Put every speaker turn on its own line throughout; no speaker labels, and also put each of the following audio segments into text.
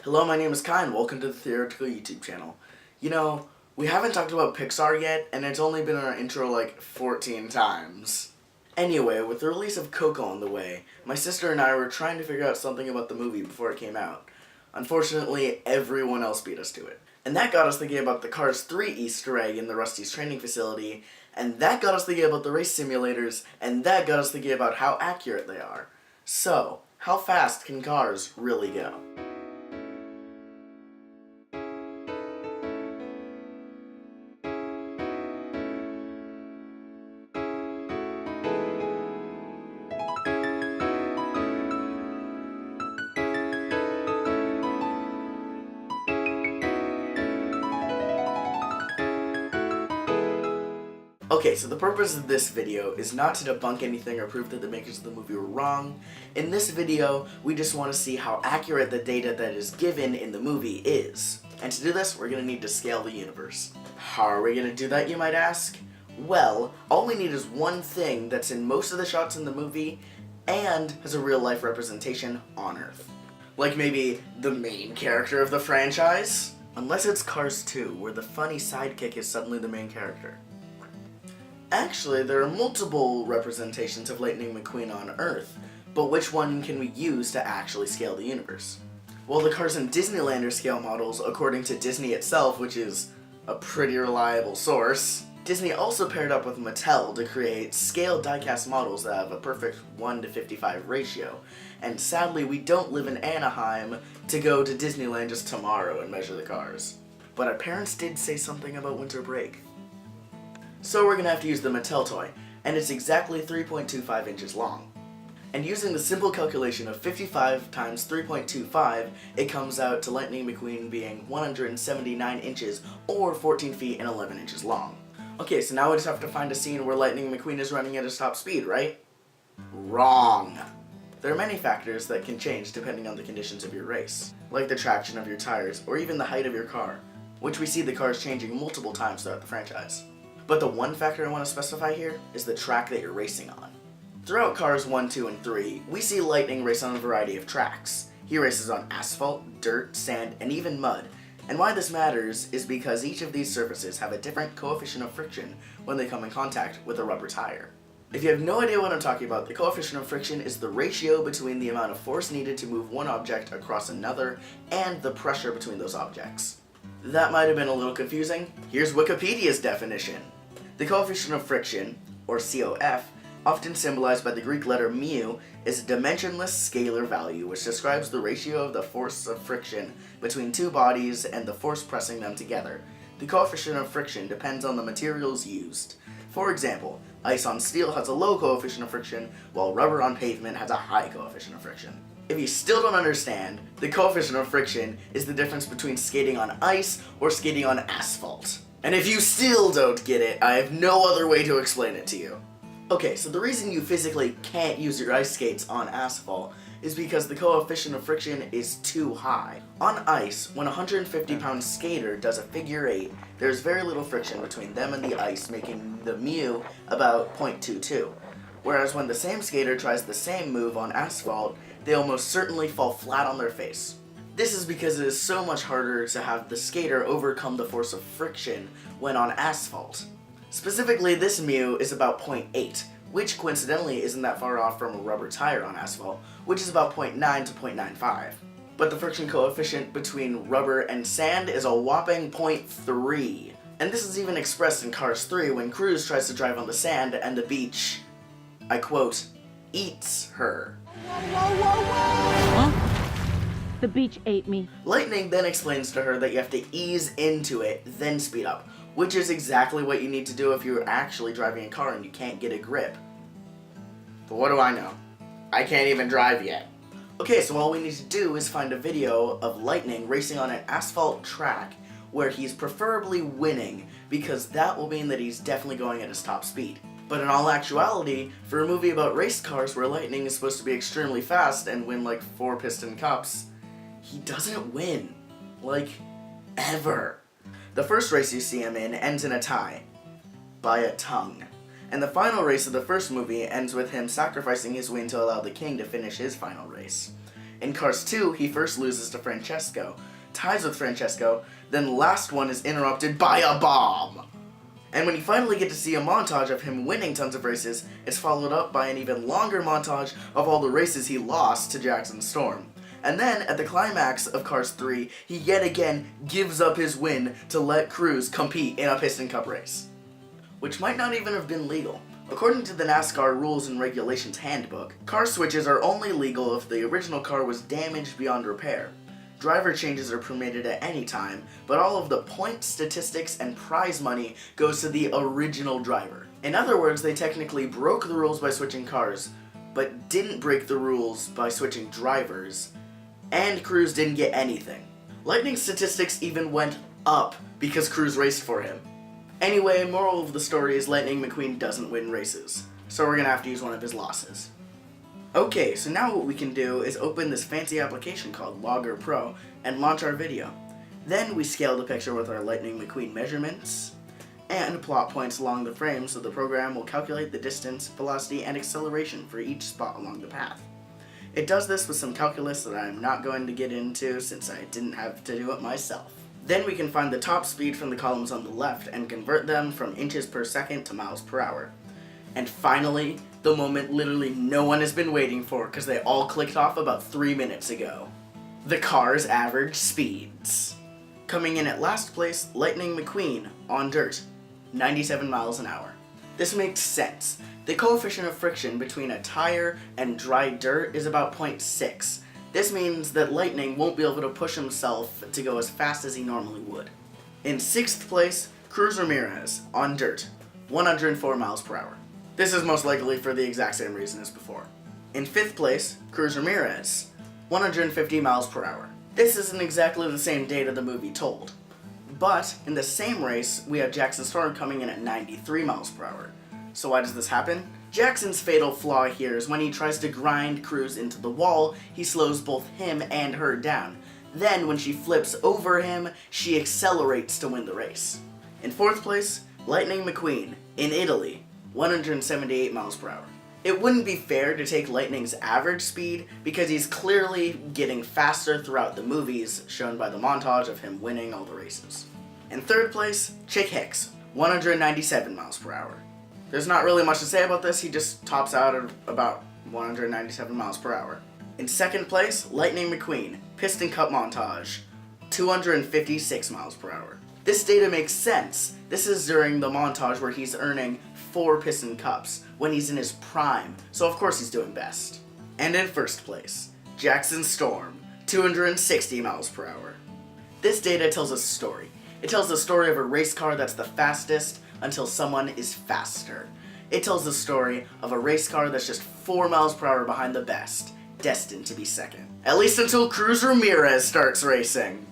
Hello, my name is Kai and welcome to the Theoretical YouTube channel. We haven't talked about Pixar yet, and it's only been in our intro like 14 times. Anyway, with the release of Coco on the way, my sister and I were trying to figure out something about the movie before it came out. Unfortunately, everyone else beat us to it. And that got us thinking about the Cars 3 Easter egg in the Rusty's training facility, and that got us thinking about the race simulators, and that got us thinking about how accurate they are. So, how fast can cars really go? Okay, so the purpose of this video is not to debunk anything or prove that the makers of the movie were wrong. In this video, we just want to see how accurate the data that is given in the movie is. And to do this, we're going to need to scale the universe. How are we going to do that, you might ask? Well, all we need is one thing that's in most of the shots in the movie and has a real-life representation on Earth. Like maybe the main character of the franchise? Unless it's Cars 2, where the funny sidekick is suddenly the main character. Actually, there are multiple representations of Lightning McQueen on Earth, but which one can we use to actually scale the universe? Well, the cars in Disneyland are scale models according to Disney itself, which is a pretty reliable source. Disney also paired up with Mattel to create scale die-cast models that have a perfect 1:55 ratio, and sadly we don't live in Anaheim to go to Disneyland just tomorrow and measure the cars. But our parents did say something about winter break. So we're going to have to use the Mattel toy, and it's exactly 3.25 inches long. And using the simple calculation of 55 times 3.25, it comes out to Lightning McQueen being 179 inches, or 14 feet and 11 inches long. Okay, so now we just have to find a scene where Lightning McQueen is running at his top speed, right? Wrong! There are many factors that can change depending on the conditions of your race, like the traction of your tires, or even the height of your car, which we see the cars changing multiple times throughout the franchise. But the one factor I want to specify here is the track that you're racing on. Throughout Cars 1, 2, and 3, we see Lightning race on a variety of tracks. He races on asphalt, dirt, sand, and even mud. And why this matters is because each of these surfaces have a different coefficient of friction when they come in contact with a rubber tire. If you have no idea what I'm talking about, the coefficient of friction is the ratio between the amount of force needed to move one object across another and the pressure between those objects. That might have been a little confusing. Here's Wikipedia's definition. The coefficient of friction, or COF, often symbolized by the Greek letter mu, is a dimensionless scalar value which describes the ratio of the force of friction between two bodies and the force pressing them together. The coefficient of friction depends on the materials used. For example, ice on steel has a low coefficient of friction, while rubber on pavement has a high coefficient of friction. If you still don't understand, the coefficient of friction is the difference between skating on ice or skating on asphalt. And if you still don't get it, I have no other way to explain it to you. Okay, so the reason you physically can't use your ice skates on asphalt is because the coefficient of friction is too high. On ice, when a 150-pound skater does a figure eight, there's very little friction between them and the ice, making the mu about 0.22. Whereas when the same skater tries the same move on asphalt, they almost certainly fall flat on their face. This is because it is so much harder to have the skater overcome the force of friction when on asphalt. Specifically, this mu is about 0.8, which coincidentally isn't that far off from a rubber tire on asphalt, which is about 0.9 to 0.95. But the friction coefficient between rubber and sand is a whopping 0.3. And this is even expressed in Cars 3 when Cruz tries to drive on the sand and the beach, I quote, eats her.
Huh? The beach ate me.
Lightning then explains to her that you have to ease into it, then speed up, which is exactly what you need to do if you're actually driving a car and you can't get a grip. But what do I know? I can't even drive yet. Okay, so all we need to do is find a video of Lightning racing on an asphalt track where he's preferably winning, because that will mean that he's definitely going at his top speed. But in all actuality, for a movie about race cars where Lightning is supposed to be extremely fast and win like 4 piston cups, he doesn't win. Like, ever. The first race you see him in ends in a tie. By a tongue. And the final race of the first movie ends with him sacrificing his win to allow the king to finish his final race. In Cars 2, he first loses to Francesco, ties with Francesco, then the last one is interrupted by a bomb. And when you finally get to see a montage of him winning tons of races, it's followed up by an even longer montage of all the races he lost to Jackson Storm. And then, at the climax of Cars 3, he yet again gives up his win to let Cruz compete in a Piston Cup race. Which might not even have been legal. According to the NASCAR Rules and Regulations Handbook, car switches are only legal if the original car was damaged beyond repair. Driver changes are permitted at any time, but all of the point statistics and prize money goes to the original driver. In other words, they technically broke the rules by switching cars, but didn't break the rules by switching drivers, and Cruz didn't get anything. Lightning's statistics even went up because Cruz raced for him. Anyway, moral of the story is Lightning McQueen doesn't win races, so we're gonna have to use one of his losses. Okay, so now what we can do is open this fancy application called Logger Pro and launch our video. Then we scale the picture with our Lightning McQueen measurements and plot points along the frame so the program will calculate the distance, velocity, and acceleration for each spot along the path. It does this with some calculus that I'm not going to get into since I didn't have to do it myself. Then we can find the top speed from the columns on the left and convert them from inches per second to miles per hour. And finally, the moment literally no one has been waiting for because they all clicked off about 3 minutes ago. The car's average speeds. Coming in at last place, Lightning McQueen on dirt, 97 miles an hour. This makes sense. The coefficient of friction between a tire and dry dirt is about 0.6. This means that Lightning won't be able to push himself to go as fast as he normally would. In 6th place, Cruz Ramirez on dirt, 104 miles per hour. This is most likely for the exact same reason as before. In 5th place, Cruz Ramirez, 150 miles per hour. This isn't exactly the same data the movie told. But in the same race, we have Jackson Storm coming in at 93 miles per hour. So why does this happen? Jackson's fatal flaw here is when he tries to grind Cruz into the wall, he slows both him and her down. Then, when she flips over him, she accelerates to win the race. In 4th place, Lightning McQueen, in Italy, 178 miles per hour. It wouldn't be fair to take Lightning's average speed because he's clearly getting faster throughout the movies, shown by the montage of him winning all the races. In 3rd place, Chick Hicks, 197 miles per hour. There's not really much to say about this, he just tops out at about 197 miles per hour. In 2nd place, Lightning McQueen, Piston Cup montage, 256 miles per hour. This data makes sense. This is during the montage where he's earning 4 Piston Cups, when he's in his prime, so of course he's doing best. And in 1st place, Jackson Storm, 260 miles per hour. This data tells a story. It tells the story of a race car that's the fastest until someone is faster. It tells the story of a race car that's just 4 miles per hour behind the best, destined to be second. At least until Cruz Ramirez starts racing.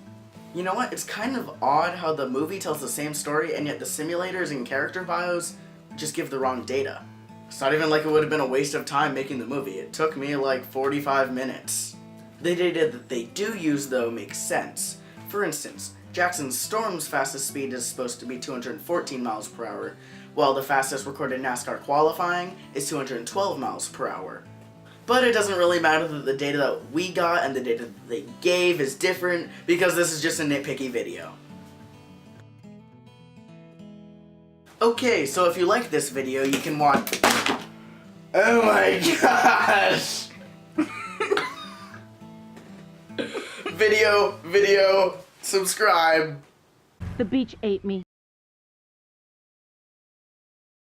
You know what? It's kind of odd how the movie tells the same story and yet the simulators and character bios just give the wrong data. It's not even like it would have been a waste of time making the movie. It took me like 45 minutes. The data that they do use though makes sense. For instance, Jackson Storm's fastest speed is supposed to be 214 miles per hour, while the fastest recorded NASCAR qualifying is 212 miles per hour. But it doesn't really matter that the data that we got and the data that they gave is different because this is just a nitpicky video. Okay, so if you like this video, you can watch... Oh my gosh! Video, subscribe.
The beach ate me.